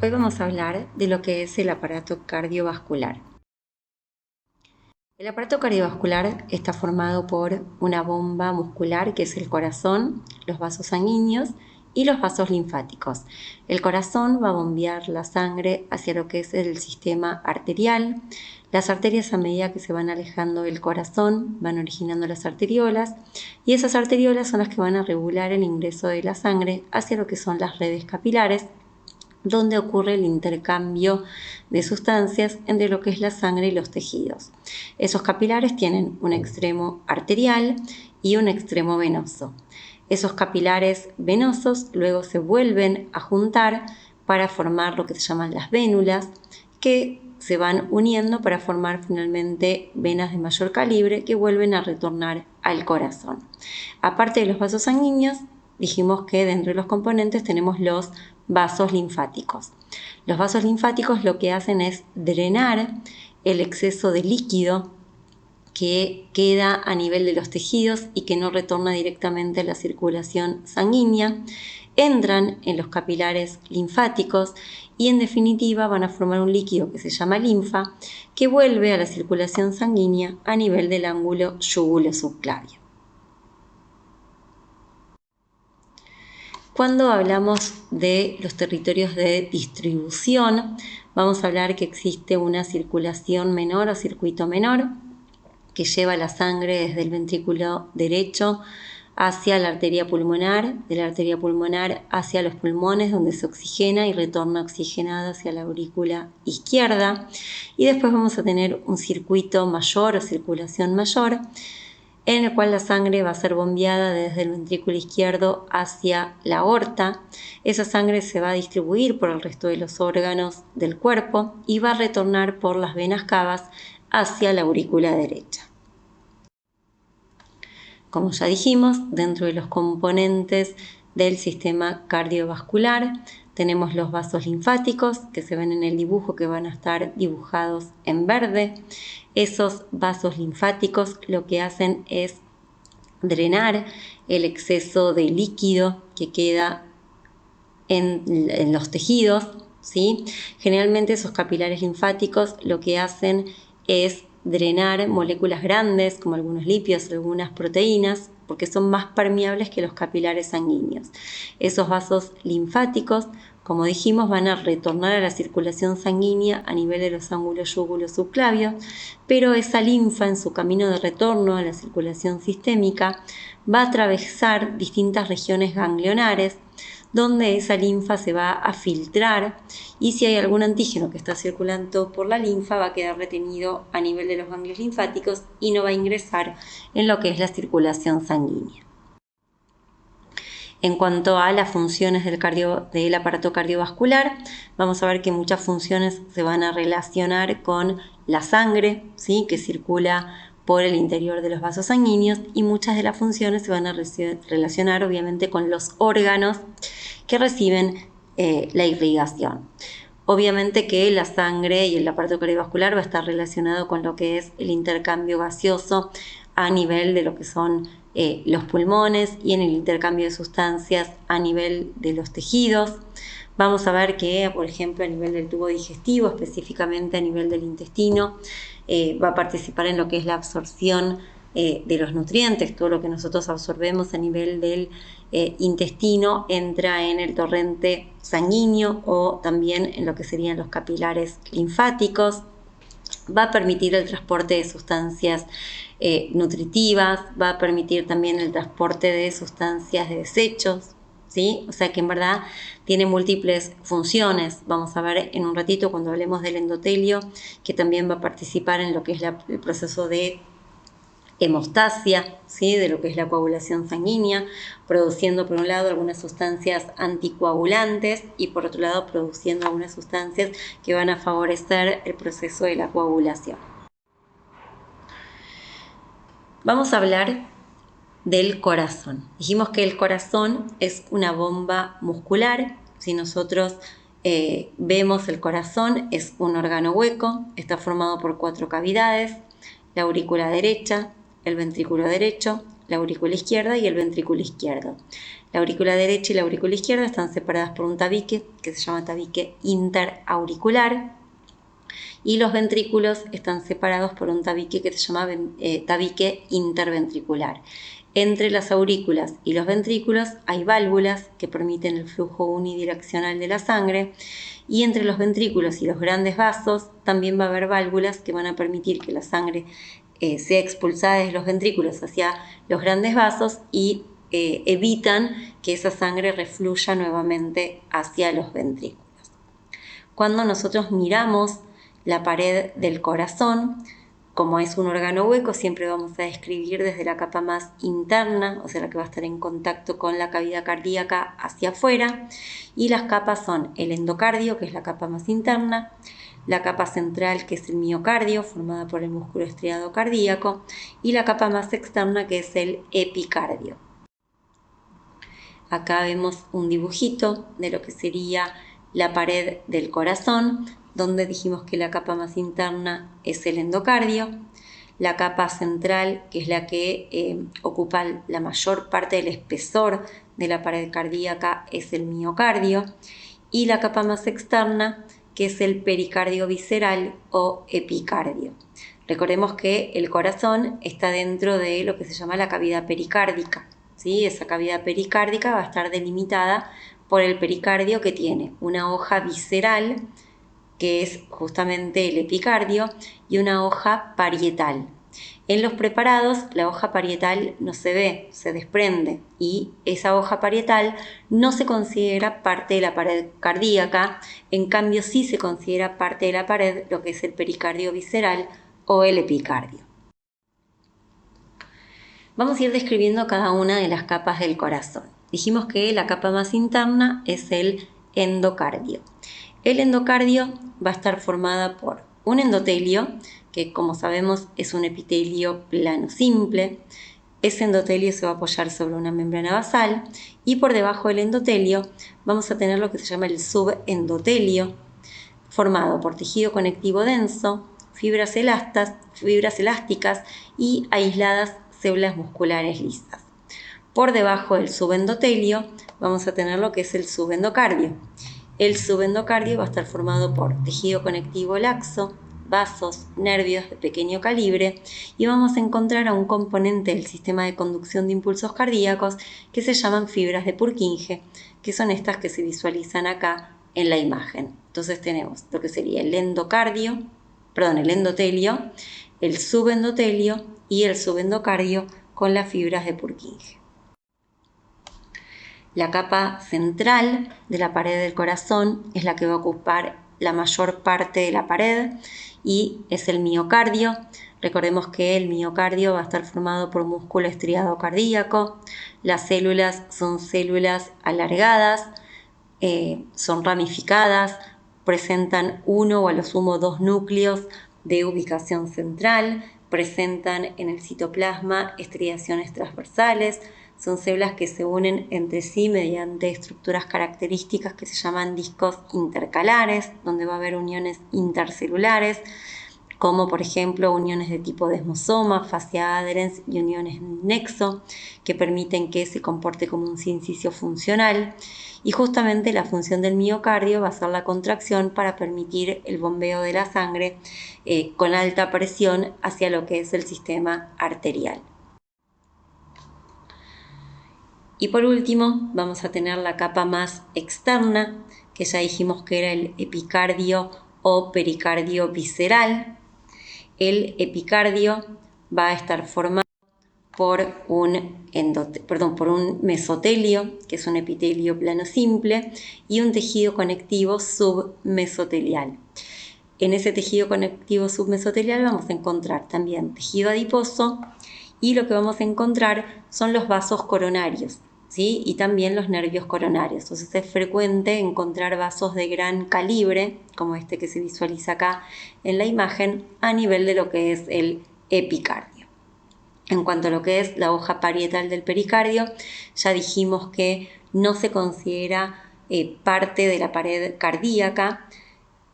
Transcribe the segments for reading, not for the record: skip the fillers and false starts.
Hoy vamos a hablar de lo que es el aparato cardiovascular. El aparato cardiovascular está formado por una bomba muscular que es el corazón, los vasos sanguíneos y los vasos linfáticos. El corazón va a bombear la sangre hacia lo que es el sistema arterial. Las arterias, a medida que se van alejando del corazón, van originando las arteriolas, y esas arteriolas son las que van a regular el ingreso de la sangre hacia lo que son las redes capilares, donde ocurre el intercambio de sustancias entre lo que es la sangre y los tejidos. Esos capilares tienen un extremo arterial y un extremo venoso. Esos capilares venosos luego se vuelven a juntar para formar lo que se llaman las vénulas, que se van uniendo para formar finalmente venas de mayor calibre que vuelven a retornar al corazón. Aparte de los vasos sanguíneos, dijimos que dentro de los componentes tenemos los vasos linfáticos. Los vasos linfáticos lo que hacen es drenar el exceso de líquido que queda a nivel de los tejidos y que no retorna directamente a la circulación sanguínea. Entran en los capilares linfáticos y en definitiva van a formar un líquido que se llama linfa, que vuelve a la circulación sanguínea a nivel del ángulo yúgulo-subclavio. Cuando hablamos de los territorios de distribución, vamos a hablar que existe una circulación menor o circuito menor que lleva la sangre desde el ventrículo derecho hacia la arteria pulmonar, de la arteria pulmonar hacia los pulmones, donde se oxigena y retorna oxigenada hacia la aurícula izquierda. Y después vamos a tener un circuito mayor o circulación mayor, en el cual la sangre va a ser bombeada desde el ventrículo izquierdo hacia la aorta. Esa sangre se va a distribuir por el resto de los órganos del cuerpo y va a retornar por las venas cavas hacia la aurícula derecha. Como ya dijimos, dentro de los componentes del sistema cardiovascular tenemos los vasos linfáticos que se ven en el dibujo, que van a estar dibujados en verde. Esos vasos linfáticos lo que hacen es drenar el exceso de líquido que queda en los tejidos, ¿sí? Generalmente esos capilares linfáticos lo que hacen es drenar moléculas grandes como algunos lípidos, algunas proteínas, porque son más permeables que los capilares sanguíneos. Esos vasos linfáticos, como dijimos, van a retornar a la circulación sanguínea a nivel de los ángulos yúgulo-subclavios, pero esa linfa en su camino de retorno a la circulación sistémica va a atravesar distintas regiones ganglionares, donde esa linfa se va a filtrar, y si hay algún antígeno que está circulando por la linfa va a quedar retenido a nivel de los ganglios linfáticos y no va a ingresar en lo que es la circulación sanguínea. En cuanto a las funciones del aparato cardiovascular, vamos a ver que muchas funciones se van a relacionar con la sangre, ¿sí?, que circula por el interior de los vasos sanguíneos, y muchas de las funciones se van a relacionar obviamente con los órganos que reciben la irrigación. Obviamente que la sangre y el aparato cardiovascular va a estar relacionado con lo que es el intercambio gaseoso a nivel de lo que son los pulmones, y en el intercambio de sustancias a nivel de los tejidos. Vamos a ver que, por ejemplo, a nivel del tubo digestivo, específicamente a nivel del intestino, va a participar en lo que es la absorción de los nutrientes. Todo lo que nosotros absorbemos a nivel del intestino entra en el torrente sanguíneo o también en lo que serían los capilares linfáticos. Va a permitir el transporte de sustancias nutritivas, va a permitir también el transporte de sustancias de desechos, ¿sí? O sea que en verdad tiene múltiples funciones. Vamos a ver en un ratito, cuando hablemos del endotelio, que también va a participar en lo que es el proceso de hemostasia, ¿sí?, de lo que es la coagulación sanguínea, produciendo por un lado algunas sustancias anticoagulantes y por otro lado produciendo algunas sustancias que van a favorecer el proceso de la coagulación. Vamos a hablar del corazón. Dijimos que el corazón es una bomba muscular. Si nosotros vemos el corazón, es un órgano hueco, está formado por 4 cavidades: la aurícula derecha, el ventrículo derecho, la aurícula izquierda y el ventrículo izquierdo. La aurícula derecha y la aurícula izquierda están separadas por un tabique que se llama tabique interauricular y los ventrículos están separados por un tabique que se llama tabique interventricular. Entre las aurículas y los ventrículos hay válvulas que permiten el flujo unidireccional de la sangre y entre los ventrículos y los grandes vasos también va a haber válvulas que van a permitir que la sangre sea expulsada de los ventrículos hacia los grandes vasos y evitan que esa sangre refluya nuevamente hacia los ventrículos. Cuando nosotros miramos la pared del corazón, como es un órgano hueco, siempre vamos a describir desde la capa más interna, o sea, la que va a estar en contacto con la cavidad cardíaca hacia afuera, y las capas son el endocardio, que es la capa más interna, la capa central, que es el miocardio, formada por el músculo estriado cardíaco, y la capa más externa, que es el epicardio. Acá vemos un dibujito de lo que sería la pared del corazón, donde dijimos que la capa más interna es el endocardio, la capa central, que es la que ocupa la mayor parte del espesor de la pared cardíaca, es el miocardio, y la capa más externa, que es el pericardio visceral o epicardio. Recordemos que el corazón está dentro de lo que se llama la cavidad pericárdica, ¿sí? Esa cavidad pericárdica va a estar delimitada por el pericardio, que tiene una hoja visceral, que es justamente el epicardio, y una hoja parietal. En los preparados, la hoja parietal no se ve, se desprende, y esa hoja parietal no se considera parte de la pared cardíaca, en cambio sí se considera parte de la pared lo que es el pericardio visceral o el epicardio. Vamos a ir describiendo cada una de las capas del corazón. Dijimos que la capa más interna es el endocardio. El endocardio va a estar formada por un endotelio, que como sabemos es un epitelio plano simple. Ese endotelio se va a apoyar sobre una membrana basal y por debajo del endotelio vamos a tener lo que se llama el subendotelio, formado por tejido conectivo denso, fibras elásticas y aisladas células musculares lisas. Por debajo del subendotelio vamos a tener lo que es el subendocardio. El subendocardio va a estar formado por tejido conectivo laxo, vasos, nervios de pequeño calibre y vamos a encontrar a un componente del sistema de conducción de impulsos cardíacos que se llaman fibras de Purkinje, que son estas que se visualizan acá en la imagen. Entonces tenemos lo que sería el endotelio, el subendotelio y el subendocardio con las fibras de Purkinje. La capa central de la pared del corazón es la que va a ocupar la mayor parte de la pared y es el miocardio. Recordemos que el miocardio va a estar formado por músculo estriado cardíaco. Las células son células alargadas, son ramificadas, presentan uno o a lo sumo dos núcleos de ubicación central, presentan en el citoplasma estriaciones transversales. Son células que se unen entre sí mediante estructuras características que se llaman discos intercalares, donde va a haber uniones intercelulares, como por ejemplo uniones de tipo desmosoma, fascia adherens y uniones nexo, que permiten que se comporte como un sincicio funcional. Y justamente la función del miocardio va a ser la contracción para permitir el bombeo de la sangre con alta presión hacia lo que es el sistema arterial. Y por último vamos a tener la capa más externa, que ya dijimos que era el epicardio o pericardio visceral. El epicardio va a estar formado por un mesotelio, que es un epitelio plano simple, y un tejido conectivo submesotelial. En ese tejido conectivo submesotelial vamos a encontrar también tejido adiposo y lo que vamos a encontrar son los vasos coronarios, ¿sí? Y también los nervios coronarios. Entonces es frecuente encontrar vasos de gran calibre, como este que se visualiza acá en la imagen, a nivel de lo que es el epicardio. En cuanto a lo que es la hoja parietal del pericardio, ya dijimos que no se considera parte de la pared cardíaca,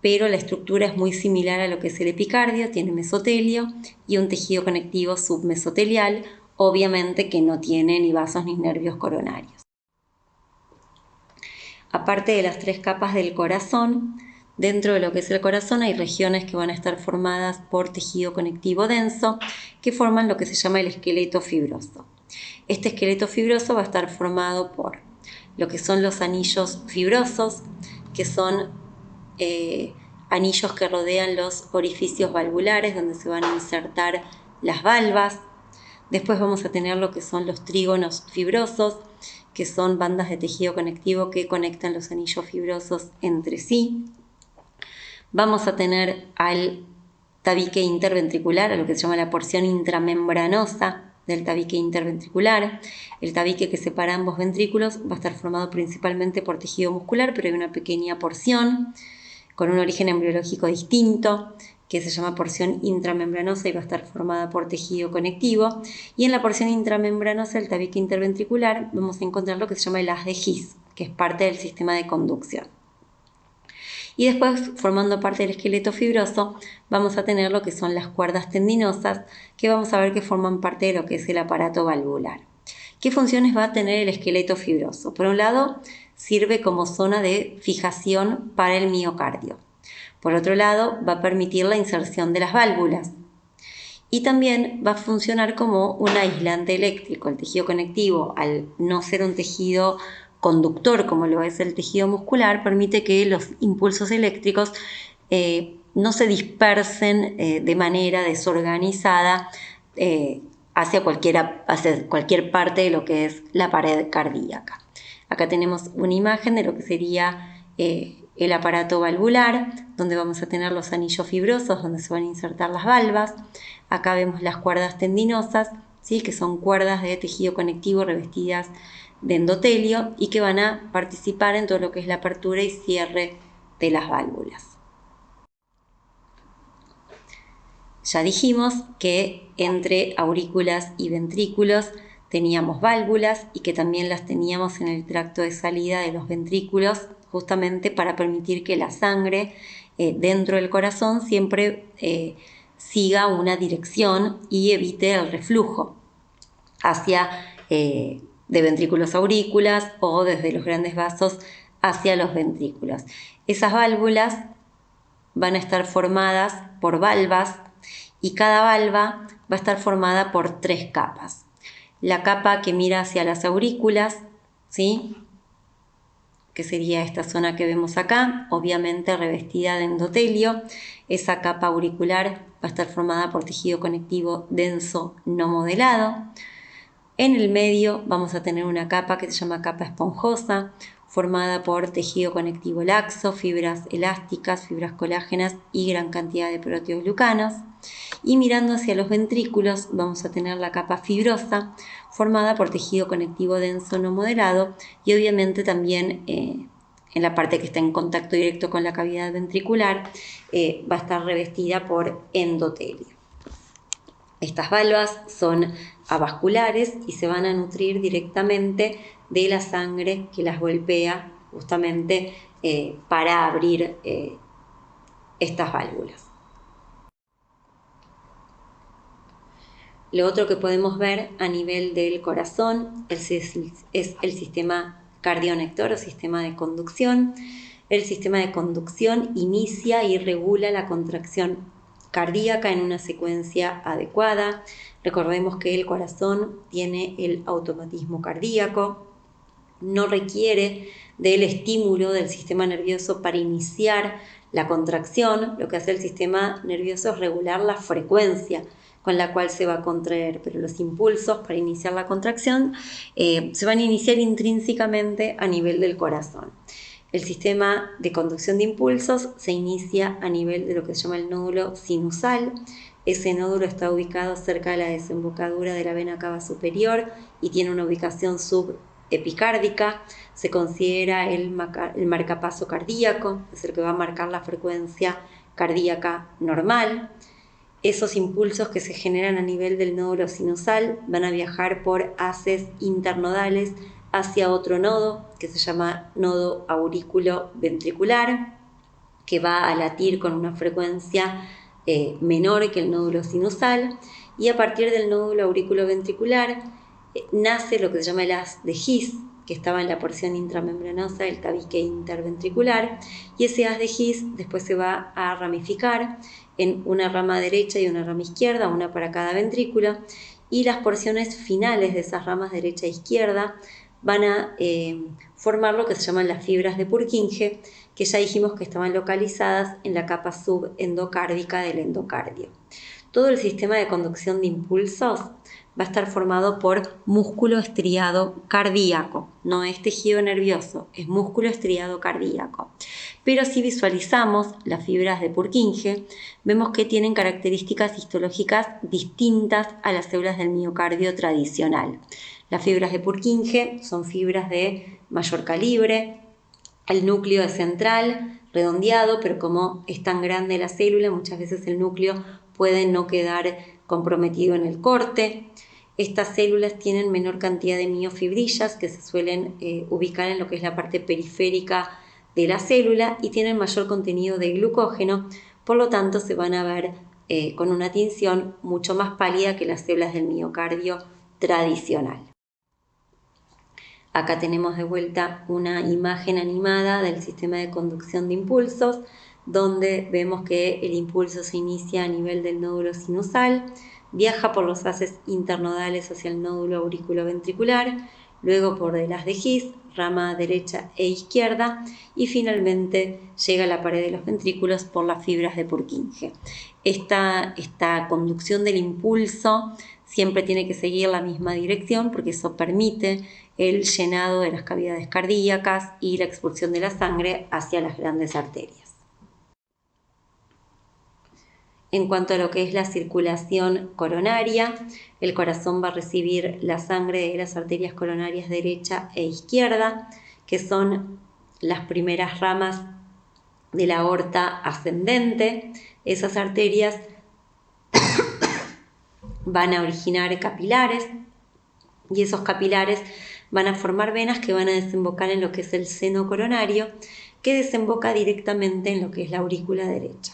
pero la estructura es muy similar a lo que es el epicardio, tiene mesotelio y un tejido conectivo submesotelial obviamente que no tiene ni vasos ni nervios coronarios. Aparte de las 3 capas del corazón, dentro de lo que es el corazón hay regiones que van a estar formadas por tejido conectivo denso, que forman lo que se llama el esqueleto fibroso. Este esqueleto fibroso va a estar formado por lo que son los anillos fibrosos, que son anillos que rodean los orificios valvulares donde se van a insertar las valvas. Después vamos a tener lo que son los trígonos fibrosos, que son bandas de tejido conectivo que conectan los anillos fibrosos entre sí. Vamos a tener al tabique interventricular, a lo que se llama la porción intramembranosa del tabique interventricular. El tabique que separa ambos ventrículos va a estar formado principalmente por tejido muscular, pero hay una pequeña porción con un origen embriológico distinto, que se llama porción intramembranosa y va a estar formada por tejido conectivo. Y en la porción intramembranosa del tabique interventricular vamos a encontrar lo que se llama el haz de His, que es parte del sistema de conducción. Y después, formando parte del esqueleto fibroso, vamos a tener lo que son las cuerdas tendinosas, que vamos a ver que forman parte de lo que es el aparato valvular. ¿Qué funciones va a tener el esqueleto fibroso? Por un lado, sirve como zona de fijación para el miocardio. Por otro lado, va a permitir la inserción de las válvulas. Y también va a funcionar como un aislante eléctrico. El tejido conectivo, al no ser un tejido conductor como lo es el tejido muscular, permite que los impulsos eléctricos no se dispersen de manera desorganizada hacia cualquier parte de lo que es la pared cardíaca. Acá tenemos una imagen de lo que sería el aparato valvular, donde vamos a tener los anillos fibrosos, donde se van a insertar las valvas. Acá vemos las cuerdas tendinosas, ¿sí? Que son cuerdas de tejido conectivo revestidas de endotelio y que van a participar en todo lo que es la apertura y cierre de las válvulas. Ya dijimos que entre aurículas y ventrículos teníamos válvulas y que también las teníamos en el tracto de salida de los ventrículos, justamente para permitir que la sangre dentro del corazón siempre siga una dirección y evite el reflujo hacia de ventrículos a aurículas o desde los grandes vasos hacia los ventrículos. Esas válvulas van a estar formadas por valvas y cada valva va a estar formada por 3 capas. La capa que mira hacia las aurículas, ¿sí? Que sería esta zona que vemos acá, obviamente revestida de endotelio. Esa capa auricular va a estar formada por tejido conectivo denso no modelado. En el medio vamos a tener una capa que se llama capa esponjosa, formada por tejido conectivo laxo, fibras elásticas, fibras colágenas y gran cantidad de proteoglucanos. Y mirando hacia los ventrículos vamos a tener la capa fibrosa, formada por tejido conectivo denso no modelado y obviamente también en la parte que está en contacto directo con la cavidad ventricular va a estar revestida por endotelio. Estas valvas son avasculares y se van a nutrir directamente de la sangre que las golpea justamente para abrir estas válvulas. Lo otro que podemos ver a nivel del corazón es el sistema cardionector o sistema de conducción. El sistema de conducción inicia y regula la contracción cardíaca en una secuencia adecuada. Recordemos que el corazón tiene el automatismo cardíaco, no requiere del estímulo del sistema nervioso para iniciar la contracción. Lo que hace el sistema nervioso es regular la frecuencia con la cual se va a contraer, pero los impulsos para iniciar la contracción se van a iniciar intrínsecamente a nivel del corazón. El sistema de conducción de impulsos se inicia a nivel de lo que se llama el nódulo sinusal. Ese nódulo está ubicado cerca de la desembocadura de la vena cava superior y tiene una ubicación subepicárdica. Se considera el marcapaso cardíaco, es el que va a marcar la frecuencia cardíaca normal. Esos impulsos que se generan a nivel del nódulo sinusal van a viajar por haces internodales hacia otro nodo que se llama nodo aurículo ventricular, que va a latir con una frecuencia menor que el nódulo sinusal, y a partir del nódulo auriculoventricular nace lo que se llama el haz de His, que estaba en la porción intramembranosa del tabique interventricular, y ese haz de His después se va a ramificar en una rama derecha y una rama izquierda, una para cada ventrículo, y las porciones finales de esas ramas derecha e izquierda van a formar lo que se llaman las fibras de Purkinje, que ya dijimos que estaban localizadas en la capa subendocárdica del endocardio. Todo el sistema de conducción de impulsos va a estar formado por músculo estriado cardíaco. No es tejido nervioso, es músculo estriado cardíaco. Pero si visualizamos las fibras de Purkinje, vemos que tienen características histológicas distintas a las células del miocardio tradicional. Las fibras de Purkinje son fibras de mayor calibre, el núcleo es central, redondeado, pero como es tan grande la célula, muchas veces el núcleo puede no quedar comprometido en el corte. Estas células tienen menor cantidad de miofibrillas que se suelen ubicar en lo que es la parte periférica de la célula y tienen mayor contenido de glucógeno, por lo tanto se van a ver con una tinción mucho más pálida que las células del miocardio tradicional. Acá tenemos de vuelta una imagen animada del sistema de conducción de impulsos, donde vemos que el impulso se inicia a nivel del nódulo sinusal, viaja por los haces internodales hacia el nódulo auriculoventricular, luego por el haz de His, rama derecha e izquierda, y finalmente llega a la pared de los ventrículos por las fibras de Purkinje. Esta conducción del impulso siempre tiene que seguir la misma dirección porque eso permite el llenado de las cavidades cardíacas y la expulsión de la sangre hacia las grandes arterias. En cuanto a lo que es la circulación coronaria, el corazón va a recibir la sangre de las arterias coronarias derecha e izquierda, que son las primeras ramas de la aorta ascendente. Esas arterias van a originar capilares y esos capilares van a formar venas que van a desembocar en lo que es el seno coronario, que desemboca directamente en lo que es la aurícula derecha.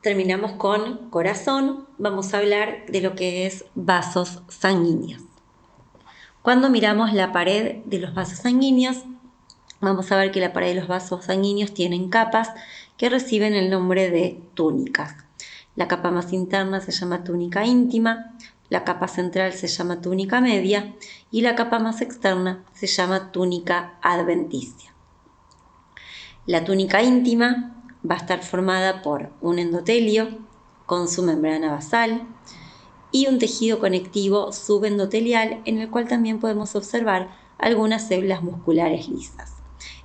Terminamos con corazón, vamos a hablar de lo que es vasos sanguíneos. Cuando miramos la pared de los vasos sanguíneos, vamos a ver que la pared de los vasos sanguíneos tienen capas que reciben el nombre de túnicas. La capa más interna se llama túnica íntima, la capa central se llama túnica media y la capa más externa se llama túnica adventicia. La túnica íntima va a estar formada por un endotelio con su membrana basal y un tejido conectivo subendotelial en el cual también podemos observar algunas células musculares lisas.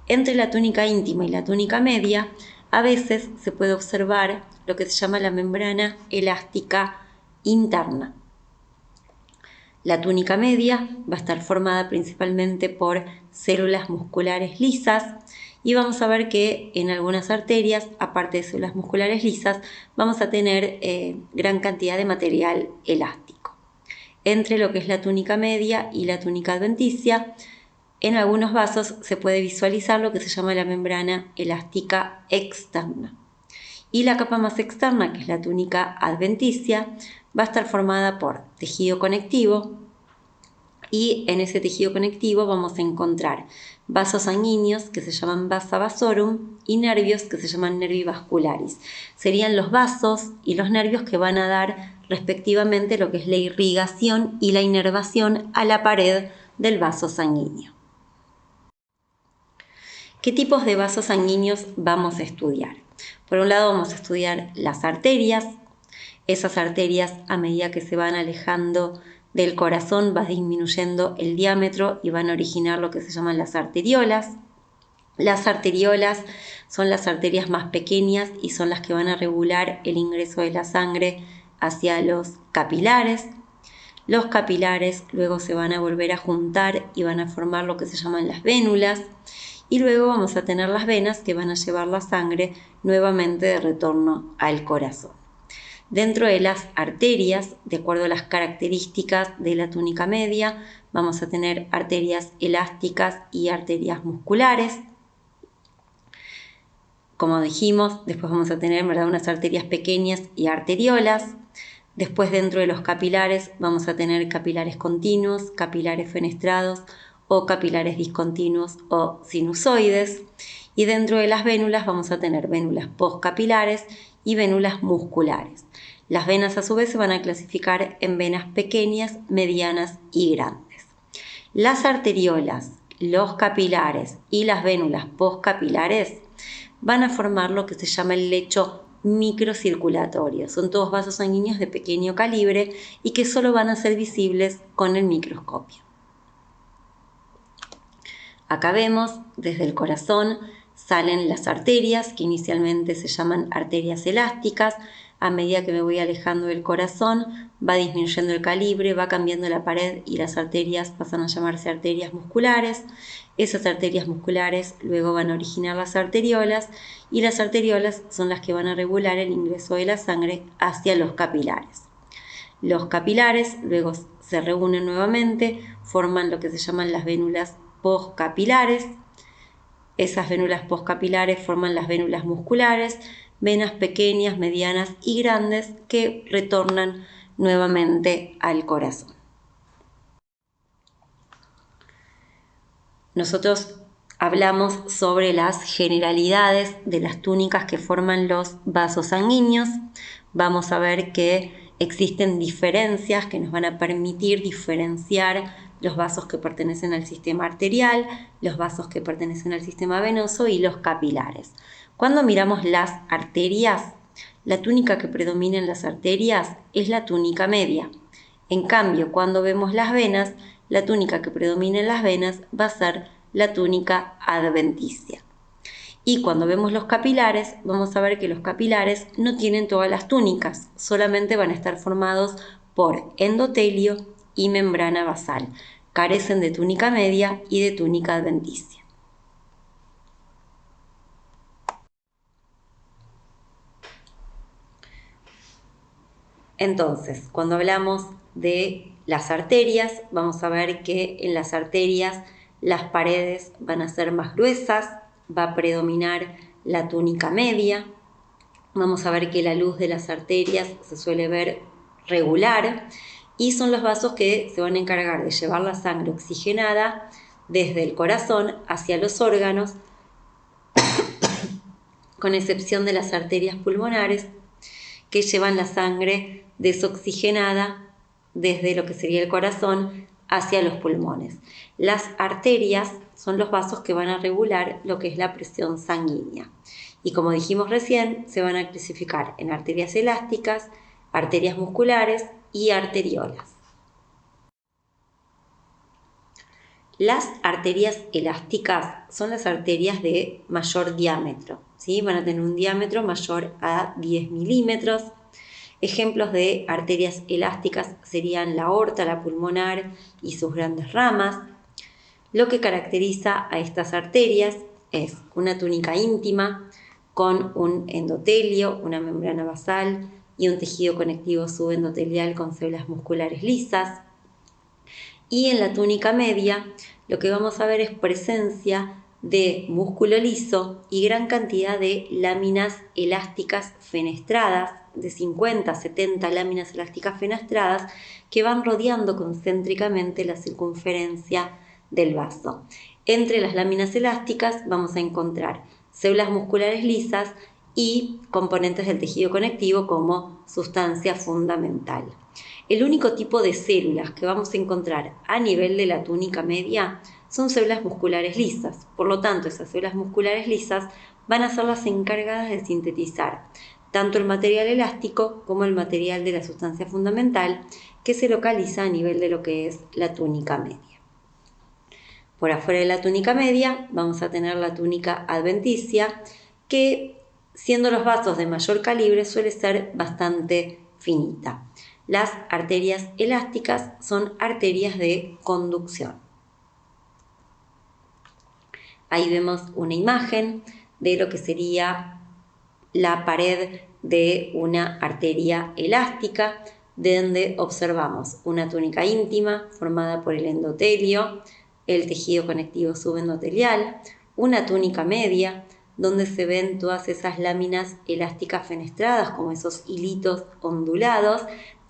Entre la túnica íntima y la túnica media a veces se puede observar lo que se llama la membrana elástica interna. La túnica media va a estar formada principalmente por células musculares lisas y vamos a ver que en algunas arterias, aparte de células musculares lisas, vamos a tener gran cantidad de material elástico. Entre lo que es la túnica media y la túnica adventicia, en algunos vasos se puede visualizar lo que se llama la membrana elástica externa. Y la capa más externa, que es la túnica adventicia, va a estar formada por tejido conectivo, y en ese tejido conectivo vamos a encontrar vasos sanguíneos que se llaman vasa vasorum y nervios que se llaman nervi vascularis. Serían los vasos y los nervios que van a dar respectivamente lo que es la irrigación y la inervación a la pared del vaso sanguíneo. ¿Qué tipos de vasos sanguíneos vamos a estudiar? Por un lado vamos a estudiar las arterias. Esas arterias, a medida que se van alejando del corazón, va disminuyendo el diámetro y van a originar lo que se llaman las arteriolas. Las arteriolas son las arterias más pequeñas y son las que van a regular el ingreso de la sangre hacia los capilares. Los capilares luego se van a volver a juntar y van a formar lo que se llaman las vénulas. Y luego vamos a tener las venas que van a llevar la sangre nuevamente de retorno al corazón. Dentro de las arterias, de acuerdo a las características de la túnica media, vamos a tener arterias elásticas y arterias musculares. como dijimos, después vamos a tener, ¿verdad?, unas arterias pequeñas y arteriolas. Después, dentro de los capilares, vamos a tener capilares continuos, capilares fenestrados o capilares discontinuos o sinusoides. Y dentro de las vénulas vamos a tener vénulas postcapilares y vénulas musculares. Las venas, a su vez, se van a clasificar en venas pequeñas, medianas y grandes. Las arteriolas, los capilares y las vénulas postcapilares van a formar lo que se llama el lecho microcirculatorio. Son todos vasos sanguíneos de pequeño calibre y que solo van a ser visibles con el microscopio. Acá vemos, desde el corazón salen las arterias, que inicialmente se llaman arterias elásticas. A medida que me voy alejando del corazón, va disminuyendo el calibre, va cambiando la pared y las arterias pasan a llamarse arterias musculares. Esas arterias musculares luego van a originar las arteriolas y las arteriolas son las que van a regular el ingreso de la sangre hacia los capilares. Los capilares luego se reúnen nuevamente, forman lo que se llaman las vénulas postcapilares. Esas vénulas postcapilares forman las vénulas musculares, venas pequeñas, medianas y grandes que retornan nuevamente al corazón. Nosotros hablamos sobre las generalidades de las túnicas que forman los vasos sanguíneos. Vamos a ver que existen diferencias que nos van a permitir diferenciar los vasos que pertenecen al sistema arterial, los vasos que pertenecen al sistema venoso y los capilares. Cuando miramos las arterias, la túnica que predomina en las arterias es la túnica media. En cambio, cuando vemos las venas, la túnica que predomina en las venas va a ser la túnica adventicia. Y cuando vemos los capilares, vamos a ver que los capilares no tienen todas las túnicas, solamente van a estar formados por endotelio y membrana basal. Carecen de túnica media y de túnica adventicia. Entonces, cuando hablamos de las arterias, vamos a ver que en las arterias las paredes van a ser más gruesas, va a predominar la túnica media. Vamos a ver que la luz de las arterias se suele ver regular y son los vasos que se van a encargar de llevar la sangre oxigenada desde el corazón hacia los órganos, con excepción de las arterias pulmonares, que llevan la sangre desoxigenada desde lo que sería el corazón hacia los pulmones. Las arterias son los vasos que van a regular lo que es la presión sanguínea. Y como dijimos recién, se van a clasificar en arterias elásticas, arterias musculares y arteriolas. Las arterias elásticas son las arterias de mayor diámetro, ¿sí? Van a tener un diámetro mayor a 10 milímetros. Ejemplos de arterias elásticas serían la aorta, la pulmonar y sus grandes ramas. Lo que caracteriza a estas arterias es una túnica íntima con un endotelio, una membrana basal y un tejido conectivo subendotelial con células musculares lisas. Y en la túnica media lo que vamos a ver es presencia de músculo liso y gran cantidad de láminas elásticas fenestradas, de 50 a 70 láminas elásticas fenestradas que van rodeando concéntricamente la circunferencia del vaso. Entre las láminas elásticas vamos a encontrar células musculares lisas y componentes del tejido conectivo como sustancia fundamental. El único tipo de células que vamos a encontrar a nivel de la túnica media son células musculares lisas. Por lo tanto, esas células musculares lisas van a ser las encargadas de sintetizar tanto el material elástico como el material de la sustancia fundamental que se localiza a nivel de lo que es la túnica media. Por afuera de la túnica media vamos a tener la túnica adventicia, que siendo los vasos de mayor calibre suele ser bastante finita. Las arterias elásticas son arterias de conducción. Ahí vemos una imagen de lo que sería la pared de una arteria elástica, donde observamos una túnica íntima formada por el endotelio, el tejido conectivo subendotelial, una túnica media, donde se ven todas esas láminas elásticas fenestradas, como esos hilitos ondulados.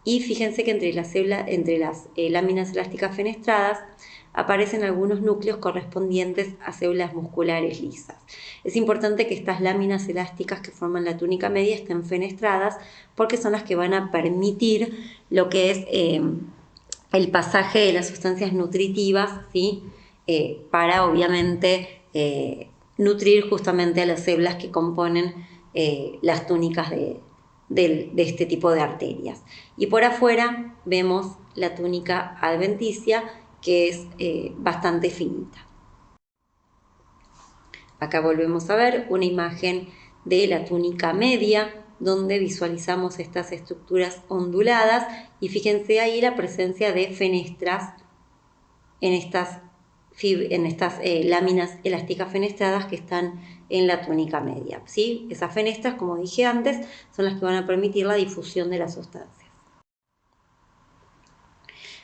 Y fíjense que entre las láminas elásticas fenestradas aparecen algunos núcleos correspondientes a células musculares lisas. Es importante que estas láminas elásticas que forman la túnica media estén fenestradas porque son las que van a permitir lo que es el pasaje de las sustancias nutritivas, ¿sí? Para obviamente nutrir justamente a las células que componen las túnicas de este tipo de arterias. Y por afuera vemos la túnica adventicia, que es bastante finita. Acá volvemos a ver una imagen de la túnica media, donde visualizamos estas estructuras onduladas, y fíjense ahí la presencia de fenestras en estas láminas elásticas fenestradas que están en la túnica media, ¿sí? Esas fenestras, como dije antes, son las que van a permitir la difusión de las sustancias.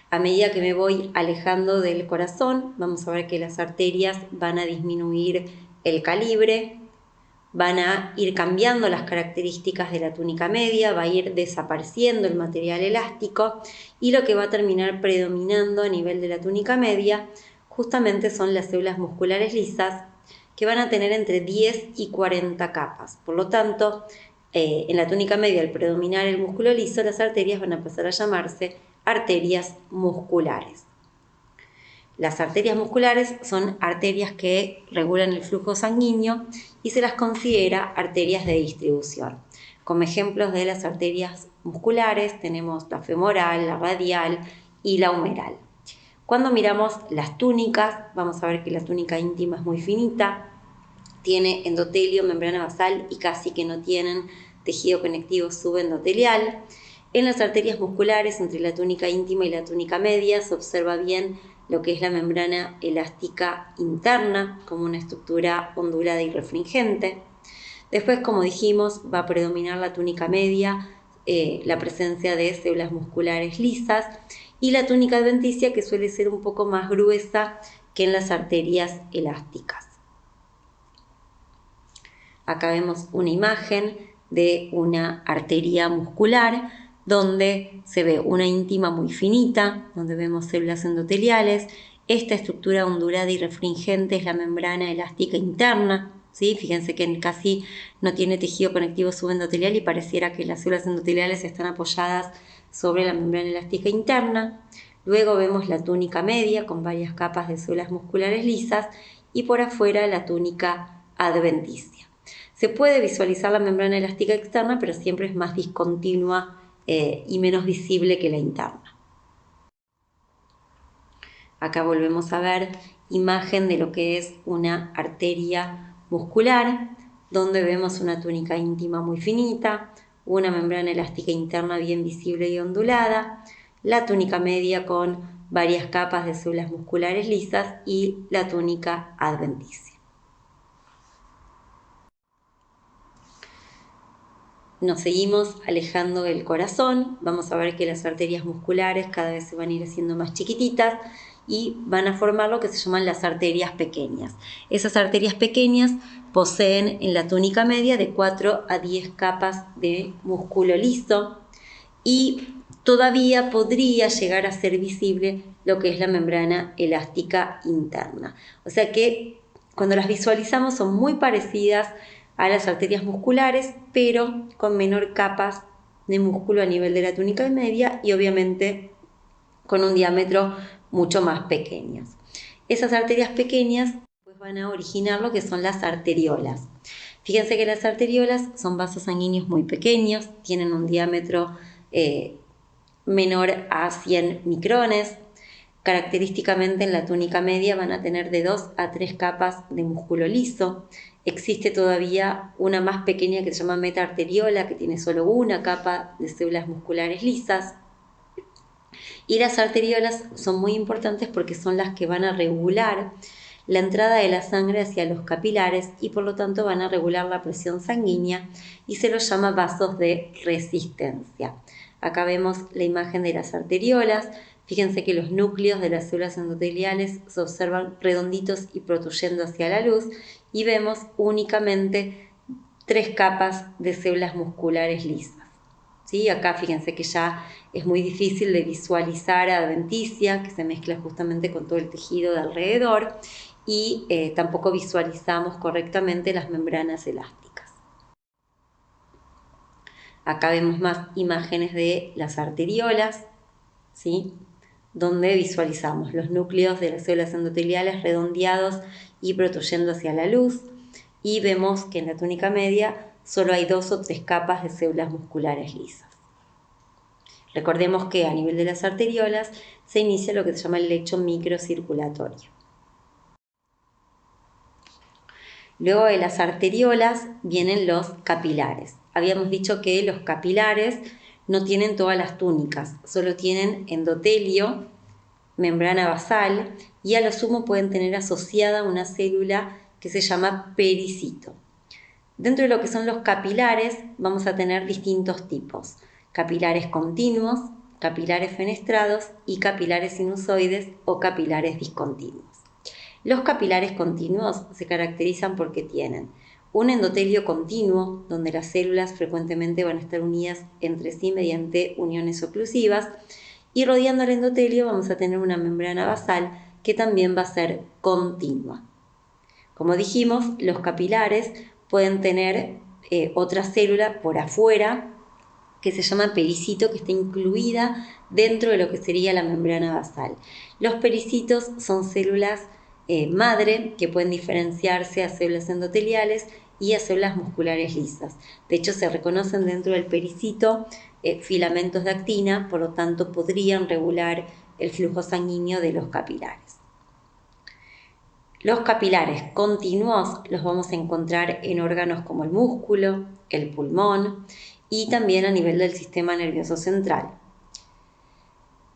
A medida que me voy alejando del corazón, vamos a ver que las arterias van a disminuir el calibre, van a ir cambiando las características de la túnica media, va a ir desapareciendo el material elástico, y lo que va a terminar predominando a nivel de la túnica media justamente son las células musculares lisas, que van a tener entre 10 y 40 capas. Por lo tanto, en la túnica media, al predominar el músculo liso, las arterias van a pasar a llamarse arterias musculares. Las arterias musculares son arterias que regulan el flujo sanguíneo y se las considera arterias de distribución. Como ejemplos de las arterias musculares tenemos la femoral, la radial y la humeral. Cuando miramos las túnicas, vamos a ver que la túnica íntima es muy finita, tiene endotelio, membrana basal y casi que no tienen tejido conectivo subendotelial. En las arterias musculares, entre la túnica íntima y la túnica media, se observa bien lo que es la membrana elástica interna, como una estructura ondulada y refringente. Después, como dijimos, va a predominar la túnica media, la presencia de células musculares lisas, y la túnica adventicia, que suele ser un poco más gruesa que en las arterias elásticas. Acá vemos una imagen de una arteria muscular donde se ve una íntima muy finita, donde vemos células endoteliales. Esta estructura ondulada y refringente es la membrana elástica interna, ¿sí? Fíjense que casi no tiene tejido conectivo subendotelial y pareciera que las células endoteliales están apoyadas sobre la membrana elástica interna. Luego vemos la túnica media con varias capas de células musculares lisas, y por afuera la túnica adventicia. Se puede visualizar la membrana elástica externa, pero siempre es más discontinua y menos visible que la interna. Acá volvemos a ver imagen de lo que es una arteria muscular, donde vemos una túnica íntima muy finita, una membrana elástica interna bien visible y ondulada, la túnica media con varias capas de células musculares lisas y la túnica adventicia. Nos seguimos alejando del corazón, vamos a ver que las arterias musculares cada vez se van a ir haciendo más chiquititas y van a formar lo que se llaman las arterias pequeñas. Esas arterias pequeñas poseen en la túnica media de 4 a 10 capas de músculo liso, y todavía podría llegar a ser visible lo que es la membrana elástica interna. O sea que cuando las visualizamos son muy parecidas a las arterias musculares, pero con menor capas de músculo a nivel de la túnica media y obviamente con un diámetro mucho más pequeño. Esas arterias pequeñas pues van a originar lo que son las arteriolas. Fíjense que las arteriolas son vasos sanguíneos muy pequeños, tienen un diámetro menor a 100 micrones. Característicamente en la túnica media van a tener de 2 a 3 capas de músculo liso. Existe todavía una más pequeña que se llama metaarteriola, que tiene solo una capa de células musculares lisas. Y las arteriolas son muy importantes porque son las que van a regular la entrada de la sangre hacia los capilares y por lo tanto van a regular la presión sanguínea, y se los llama vasos de resistencia. Acá vemos la imagen de las arteriolas, Fíjense que los núcleos de las células endoteliales se observan redonditos y protuyendo hacia la luz y vemos únicamente 3 capas de células musculares lisas. ¿Sí? Acá fíjense que ya es muy difícil de visualizar adventicia, que se mezcla justamente con todo el tejido de alrededor, y tampoco visualizamos correctamente las membranas elásticas. Acá vemos más imágenes de las arteriolas, ¿sí? Donde visualizamos los núcleos de las células endoteliales redondeados y protuyendo hacia la luz, y vemos que en la túnica media solo hay 2 o 3 capas de células musculares lisas. Recordemos que a nivel de las arteriolas se inicia lo que se llama el lecho microcirculatorio. Luego de las arteriolas vienen los capilares. Habíamos dicho que los capilares no tienen todas las túnicas, solo tienen endotelio, membrana basal y a lo sumo pueden tener asociada una célula que se llama pericito. Dentro de lo que son los capilares vamos a tener distintos tipos: capilares continuos, capilares fenestrados y capilares sinusoides o capilares discontinuos. Los capilares continuos se caracterizan porque tienen un endotelio continuo, donde las células frecuentemente van a estar unidas entre sí mediante uniones oclusivas, y rodeando el endotelio vamos a tener una membrana basal que también va a ser continua. Como dijimos, los capilares pueden tener otra célula por afuera que se llama pericito, que está incluida dentro de lo que sería la membrana basal. Los pericitos son células madre que pueden diferenciarse a células endoteliales y a células musculares lisas. De hecho, se reconocen dentro del pericito filamentos de actina, por lo tanto podrían regular el flujo sanguíneo de los capilares. Los capilares continuos los vamos a encontrar en órganos como el músculo, el pulmón y también a nivel del sistema nervioso central.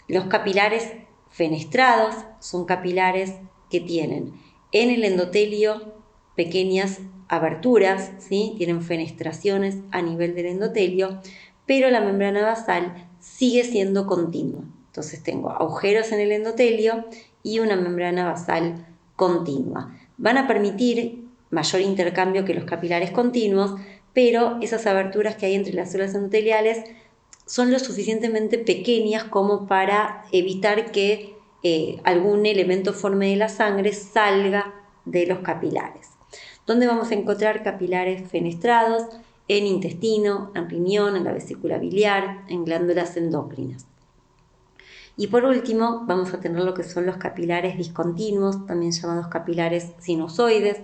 Los capilares fenestrados son capilares que tienen en el endotelio pequeñas aberturas, ¿sí? Tienen fenestraciones a nivel del endotelio, pero la membrana basal sigue siendo continua. Entonces tengo agujeros en el endotelio y una membrana basal continua. Van a permitir mayor intercambio que los capilares continuos, pero esas aberturas que hay entre las células endoteliales son lo suficientemente pequeñas como para evitar que algún elemento forme de la sangre salga de los capilares. ¿Dónde vamos a encontrar capilares fenestrados? En intestino, en riñón, en la vesícula biliar, en glándulas endócrinas. Y por último vamos a tener lo que son los capilares discontinuos, también llamados capilares sinusoides.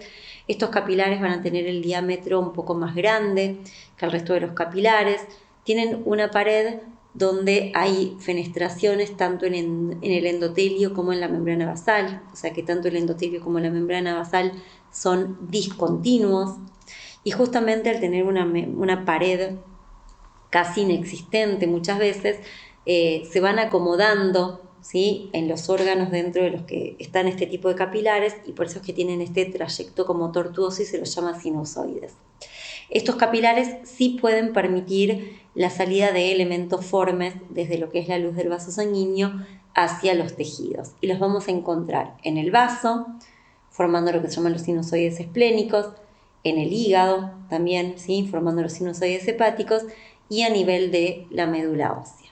Estos capilares van a tener el diámetro un poco más grande que el resto de los capilares. Tienen una pared donde hay fenestraciones tanto en el endotelio como en la membrana basal, o sea que tanto el endotelio como la membrana basal son discontinuos, y justamente al tener una pared casi inexistente muchas veces, se van acomodando, ¿sí?, en los órganos dentro de los que están este tipo de capilares, y por eso es que tienen este trayecto como tortuoso y se los llama sinusoides. Estos capilares sí pueden permitir la salida de elementos formes desde lo que es la luz del vaso sanguíneo hacia los tejidos, y los vamos a encontrar en el vaso, formando lo que se llaman los sinusoides esplénicos, en el hígado también, ¿sí?, formando los sinusoides hepáticos, y a nivel de la médula ósea.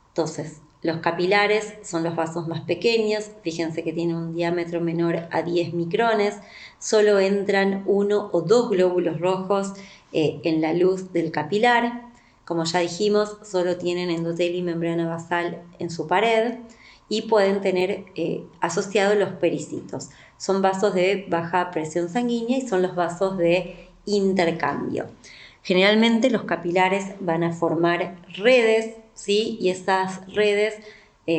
Entonces, los capilares son los vasos más pequeños, fíjense que tienen un diámetro menor a 10 micrones, solo entran 1 o 2 glóbulos rojos en la luz del capilar. Como ya dijimos, solo tienen endotelio y membrana basal en su pared, y pueden tener asociados los pericitos. Son vasos de baja presión sanguínea y son los vasos de intercambio. Generalmente los capilares van a formar redes, ¿sí?, y esas redes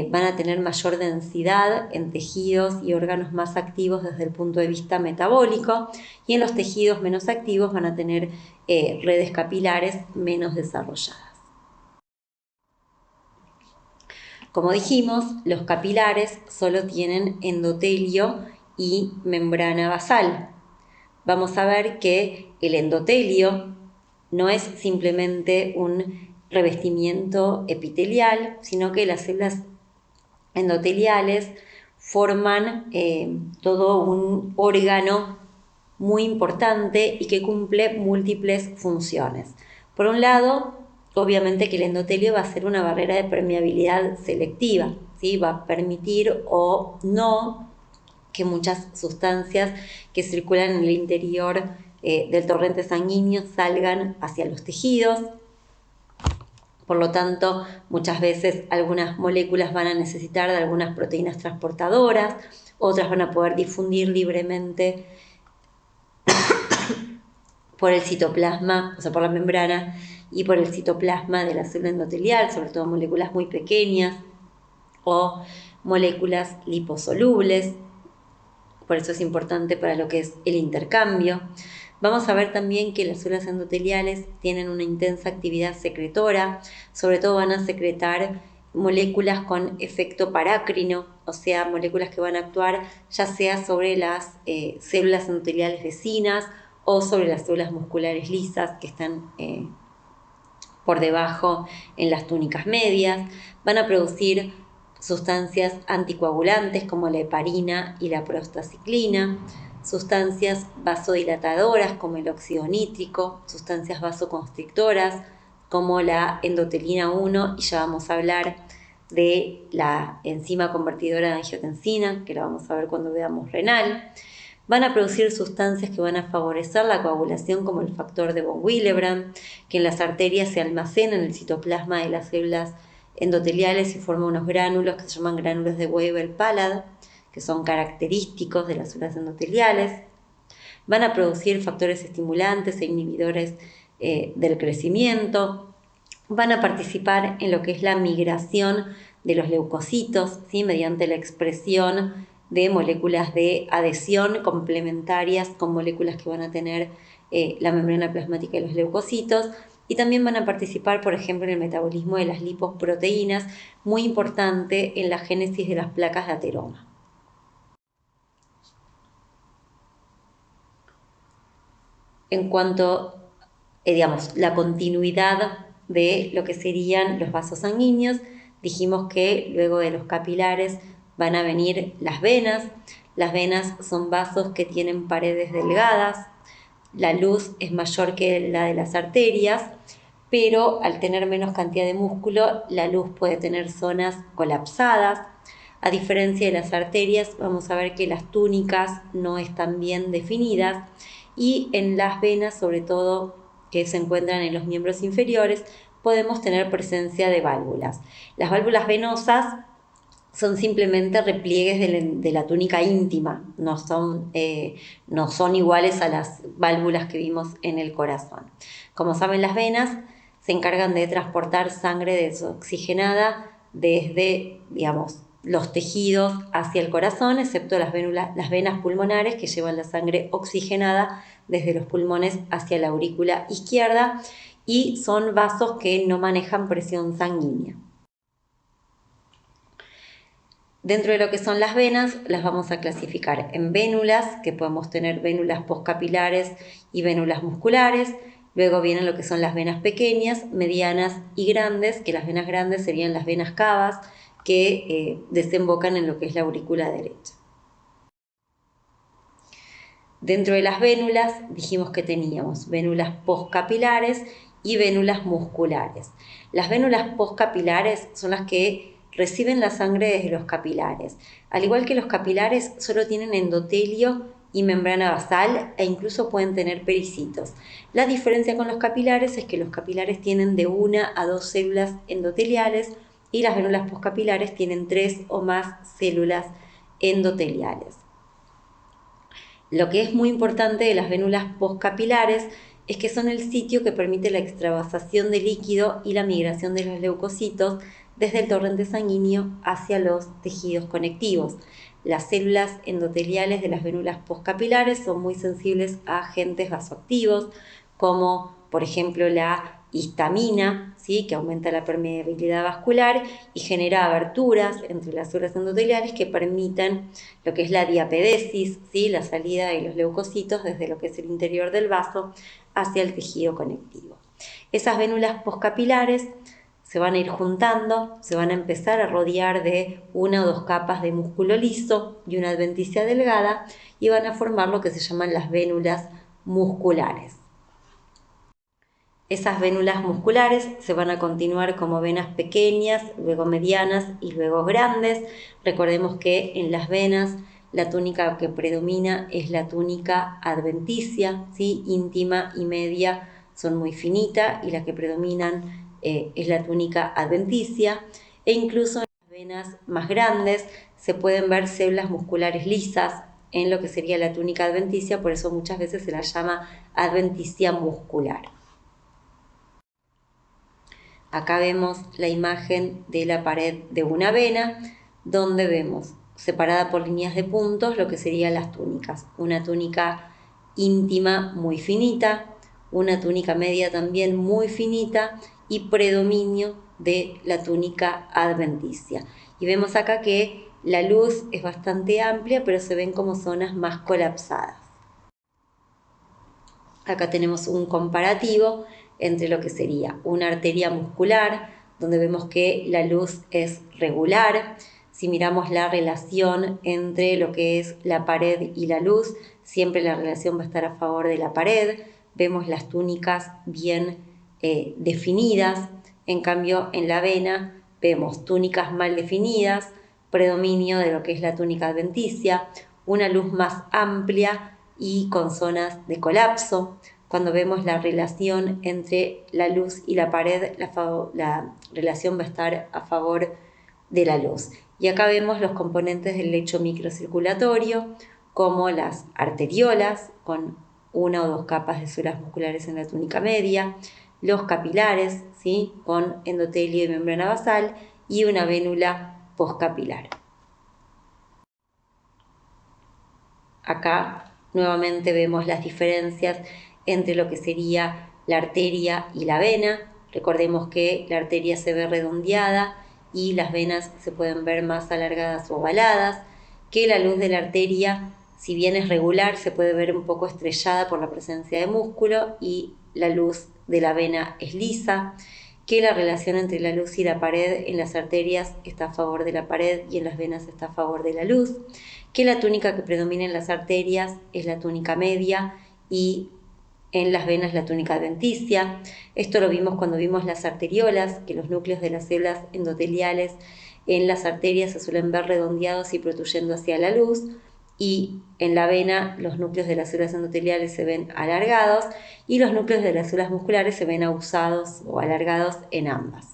van a tener mayor densidad en tejidos y órganos más activos desde el punto de vista metabólico, y en los tejidos menos activos van a tener redes capilares menos desarrolladas. Como dijimos, los capilares solo tienen endotelio y membrana basal. Vamos a ver que el endotelio no es simplemente un revestimiento epitelial, sino que las células endoteliales forman todo un órgano muy importante y que cumple múltiples funciones. Por un lado, obviamente que el endotelio va a ser una barrera de permeabilidad selectiva, ¿sí? Va a permitir o no que muchas sustancias que circulan en el interior del torrente sanguíneo salgan hacia los tejidos. Por lo tanto, muchas veces algunas moléculas van a necesitar de algunas proteínas transportadoras, otras van a poder difundir libremente por el citoplasma, o sea, por la membrana y por el citoplasma de la célula endotelial, sobre todo moléculas muy pequeñas o moléculas liposolubles. Por eso es importante para lo que es el intercambio. Vamos a ver también que las células endoteliales tienen una intensa actividad secretora, sobre todo van a secretar moléculas con efecto parácrino, o sea, moléculas que van a actuar ya sea sobre las células endoteliales vecinas o sobre las células musculares lisas que están por debajo en las túnicas medias. Van a producir sustancias anticoagulantes como la heparina y la prostaciclina, sustancias vasodilatadoras como el óxido nítrico, sustancias vasoconstrictoras como la endotelina 1, y ya vamos a hablar de la enzima convertidora de angiotensina, que la vamos a ver cuando veamos renal. Van a producir sustancias que van a favorecer la coagulación como el factor de von Willebrand, que en las arterias se almacena en el citoplasma de las células endoteliales y forma unos gránulos que se llaman gránulos de Weber-Palade, que son característicos de las células endoteliales. Van a producir factores estimulantes e inhibidores del crecimiento. Van a participar en lo que es la migración de los leucocitos, ¿sí? Mediante la expresión de moléculas de adhesión complementarias con moléculas que van a tener la membrana plasmática de los leucocitos, y también van a participar, por ejemplo, en el metabolismo de las liposproteínas, muy importante en la génesis de las placas de ateroma. En cuanto, la continuidad de lo que serían los vasos sanguíneos, dijimos que luego de los capilares van a venir las venas. Las venas son vasos que tienen paredes delgadas, la luz es mayor que la de las arterias, pero al tener menos cantidad de músculo, la luz puede tener zonas colapsadas. A diferencia de las arterias, vamos a ver que las túnicas no están bien definidas, y en las venas, sobre todo que se encuentran en los miembros inferiores, podemos tener presencia de válvulas. Las válvulas venosas son simplemente repliegues de la túnica íntima, no son iguales a las válvulas que vimos en el corazón. Como saben, las venas se encargan de transportar sangre desoxigenada desde, los tejidos hacia el corazón, excepto las venas pulmonares, que llevan la sangre oxigenada desde los pulmones hacia la aurícula izquierda, y son vasos que no manejan presión sanguínea. Dentro de lo que son las venas, las vamos a clasificar en vénulas, que podemos tener vénulas postcapilares y vénulas musculares. Luego vienen lo que son las venas pequeñas, medianas y grandes, que las venas grandes serían las venas cavas, que desembocan en lo que es la aurícula derecha. Dentro de las vénulas dijimos que teníamos vénulas postcapilares y vénulas musculares. Las vénulas postcapilares son las que reciben la sangre desde los capilares. Al igual que los capilares, solo tienen endotelio y membrana basal, e incluso pueden tener pericitos. La diferencia con los capilares es que los capilares tienen de 1 a 2 células endoteliales, y las vénulas postcapilares tienen 3 o más células endoteliales. Lo que es muy importante de las vénulas postcapilares es que son el sitio que permite la extravasación de líquido y la migración de los leucocitos desde el torrente sanguíneo hacia los tejidos conectivos. Las células endoteliales de las vénulas postcapilares son muy sensibles a agentes vasoactivos, como por ejemplo la histamina, ¿sí? Que aumenta la permeabilidad vascular y genera aberturas entre las células endoteliales que permiten lo que es la diapedesis, ¿sí? La salida de los leucocitos desde lo que es el interior del vaso hacia el tejido conectivo. Esas vénulas poscapilares se van a ir juntando, se van a empezar a rodear de una o dos capas de músculo liso y una adventicia delgada y van a formar lo que se llaman las vénulas musculares. Esas vénulas musculares se van a continuar como venas pequeñas, luego medianas y luego grandes. Recordemos que en las venas la túnica que predomina es la túnica adventicia, ¿sí? Íntima y media son muy finitas y las que predominan es la túnica adventicia, e incluso en las venas más grandes se pueden ver células musculares lisas en lo que sería la túnica adventicia, por eso muchas veces se la llama adventicia muscular. Acá vemos la imagen de la pared de una vena, donde vemos separada por líneas de puntos lo que serían las túnicas. Una túnica íntima muy finita, una túnica media también muy finita y predominio de la túnica adventicia. Y vemos acá que la luz es bastante amplia, pero se ven como zonas más colapsadas. Acá tenemos un comparativo entre lo que sería una arteria muscular, donde vemos que la luz es regular. Si miramos la relación entre lo que es la pared y la luz, siempre la relación va a estar a favor de la pared. Vemos las túnicas bien definidas. En cambio, en la vena vemos túnicas mal definidas, predominio de lo que es la túnica adventicia, una luz más amplia y con zonas de colapso. Cuando vemos la relación entre la luz y la pared, la relación va a estar a favor de la luz. Y acá vemos los componentes del lecho microcirculatorio, como las arteriolas, con una o dos capas de células musculares en la túnica media, los capilares, ¿sí? Con endotelio y membrana basal, y una vénula poscapilar. Acá nuevamente vemos las diferencias entre lo que sería la arteria y la vena. Recordemos que la arteria se ve redondeada y las venas se pueden ver más alargadas o ovaladas, que la luz de la arteria, si bien es regular, se puede ver un poco estrellada por la presencia de músculo, y la luz de la vena es lisa, que la relación entre la luz y la pared en las arterias está a favor de la pared y en las venas está a favor de la luz, que la túnica que predomina en las arterias es la túnica media y en las venas la túnica adventicia. Esto lo vimos cuando vimos las arteriolas, que los núcleos de las células endoteliales en las arterias se suelen ver redondeados y protuyendo hacia la luz, y en la vena los núcleos de las células endoteliales se ven alargados y los núcleos de las células musculares se ven ahusados o alargados en ambas.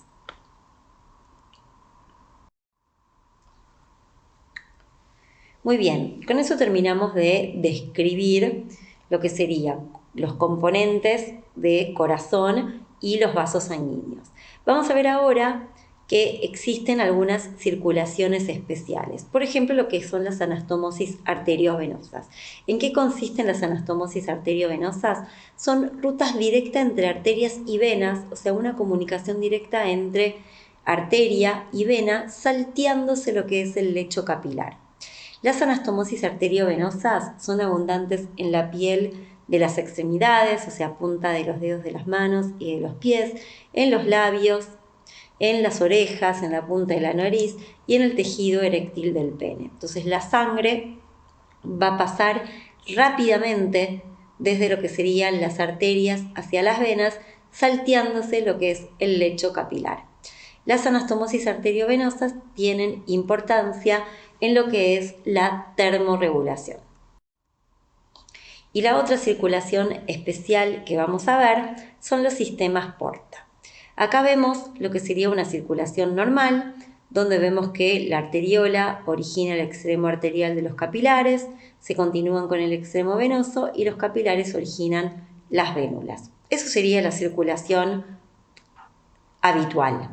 Muy bien, con eso terminamos de describir lo que serían los componentes de corazón y los vasos sanguíneos. Vamos a ver ahora que existen algunas circulaciones especiales. Por ejemplo, lo que son las anastomosis arteriovenosas. ¿En qué consisten las anastomosis arteriovenosas? Son rutas directas entre arterias y venas, o sea, una comunicación directa entre arteria y vena, salteándose lo que es el lecho capilar. Las anastomosis arteriovenosas son abundantes en la piel de las extremidades, o sea, punta de los dedos de las manos y de los pies, en los labios, en las orejas, en la punta de la nariz y en el tejido eréctil del pene. Entonces la sangre va a pasar rápidamente desde lo que serían las arterias hacia las venas, salteándose lo que es el lecho capilar. Las anastomosis arteriovenosas tienen importancia en lo que es la termorregulación. Y la otra circulación especial que vamos a ver son los sistemas porta. Acá vemos lo que sería una circulación normal, donde vemos que la arteriola origina el extremo arterial de los capilares, se continúan con el extremo venoso y los capilares originan las vénulas. Eso sería la circulación habitual.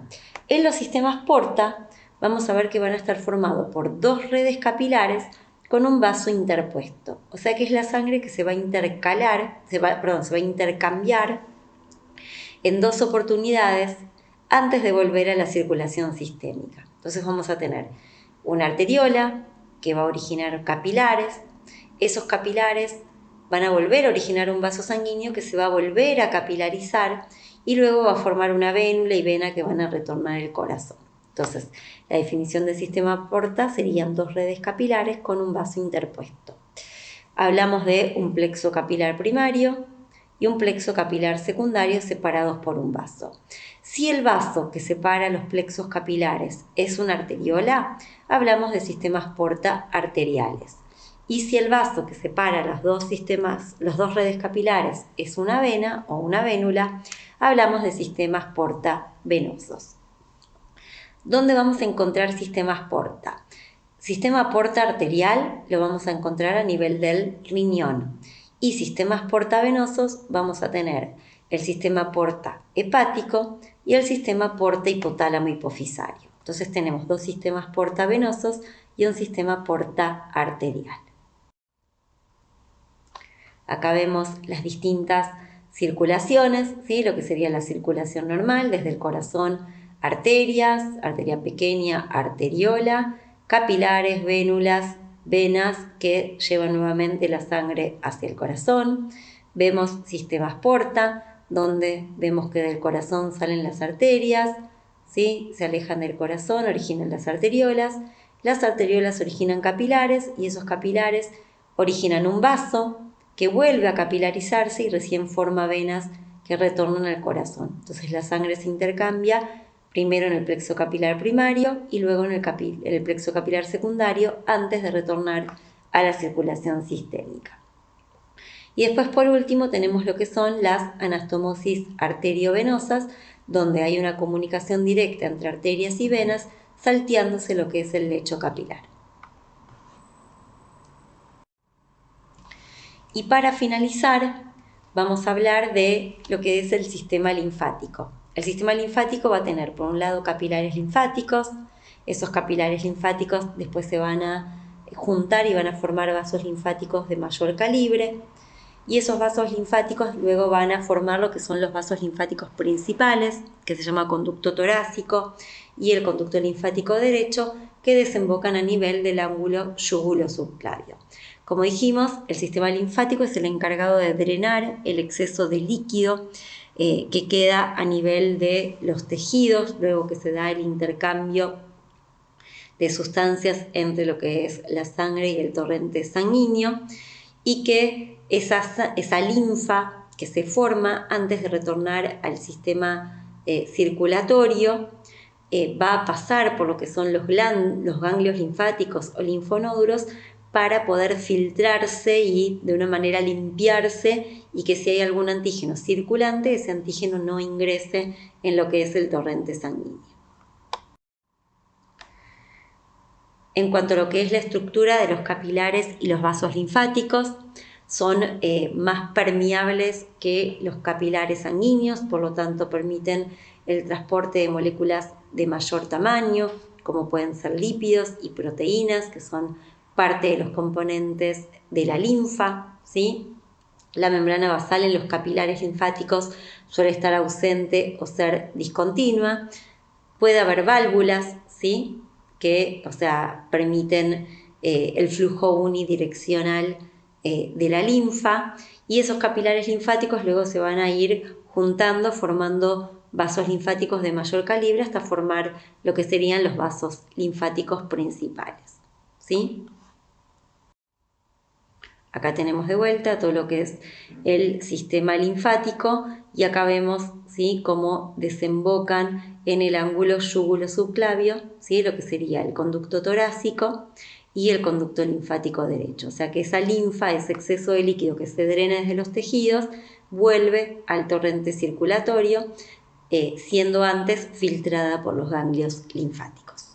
En los sistemas porta vamos a ver que van a estar formados por dos redes capilares con un vaso interpuesto. O sea que es la sangre que se va a intercambiar en dos oportunidades antes de volver a la circulación sistémica. Entonces vamos a tener una arteriola que va a originar capilares. Esos capilares van a volver a originar un vaso sanguíneo que se va a volver a capilarizar y luego va a formar una vénula y vena que van a retornar el corazón. Entonces, la definición del sistema porta serían dos redes capilares con un vaso interpuesto. Hablamos de un plexo capilar primario y un plexo capilar secundario separados por un vaso. Si el vaso que separa los plexos capilares es una arteriola, hablamos de sistemas porta arteriales. Y si el vaso que separa las dos redes capilares es una vena o una vénula, hablamos de sistemas porta venosos. ¿Dónde vamos a encontrar sistemas porta? Sistema porta arterial lo vamos a encontrar a nivel del riñón. Y sistemas portavenosos vamos a tener el sistema porta hepático y el sistema porta hipotálamo hipofisario. Entonces tenemos dos sistemas portavenosos y un sistema porta arterial. Acá vemos las distintas circulaciones, ¿sí? Lo que sería la circulación normal, desde el corazón, arterias, arteria pequeña, arteriola, capilares, vénulas, venas que llevan nuevamente la sangre hacia el corazón. Vemos sistemas porta, donde vemos que del corazón salen las arterias, ¿sí? Se alejan del corazón, originan las arteriolas originan capilares y esos capilares originan un vaso que vuelve a capilarizarse y recién forma venas que retornan al corazón. Entonces la sangre se intercambia primero en el plexo capilar primario y luego en el plexo capilar secundario antes de retornar a la circulación sistémica. Y después, por último, tenemos lo que son las anastomosis arteriovenosas, donde hay una comunicación directa entre arterias y venas, salteándose lo que es el lecho capilar. Y para finalizar, vamos a hablar de lo que es el sistema linfático. El sistema linfático va a tener, por un lado, capilares linfáticos. Esos capilares linfáticos después se van a juntar y van a formar vasos linfáticos de mayor calibre. Y esos vasos linfáticos luego van a formar lo que son los vasos linfáticos principales, que se llama conducto torácico, y el conducto linfático derecho, que desembocan a nivel del ángulo yugulo-subclavio. Como dijimos, el sistema linfático es el encargado de drenar el exceso de líquido que queda a nivel de los tejidos, luego que se da el intercambio de sustancias entre lo que es la sangre y el torrente sanguíneo, y que esa linfa que se forma antes de retornar al sistema circulatorio va a pasar por lo que son los ganglios linfáticos o linfonódulos para poder filtrarse y de una manera limpiarse, y que si hay algún antígeno circulante, ese antígeno no ingrese en lo que es el torrente sanguíneo. En cuanto a lo que es la estructura de los capilares y los vasos linfáticos, son más permeables que los capilares sanguíneos, por lo tanto permiten el transporte de moléculas de mayor tamaño, como pueden ser lípidos y proteínas, que son parte de los componentes de la linfa, ¿sí? La membrana basal en los capilares linfáticos suele estar ausente o ser discontinua. Puede haber válvulas, ¿sí? Que, permiten el flujo unidireccional de la linfa, y esos capilares linfáticos luego se van a ir juntando, formando vasos linfáticos de mayor calibre hasta formar lo que serían los vasos linfáticos principales, ¿sí? Acá tenemos de vuelta todo lo que es el sistema linfático, y acá vemos, ¿sí?, cómo desembocan en el ángulo yugulo-subclavio, ¿sí?, lo que sería el conducto torácico y el conducto linfático derecho. O sea que esa linfa, ese exceso de líquido que se drena desde los tejidos, vuelve al torrente circulatorio, siendo antes filtrada por los ganglios linfáticos.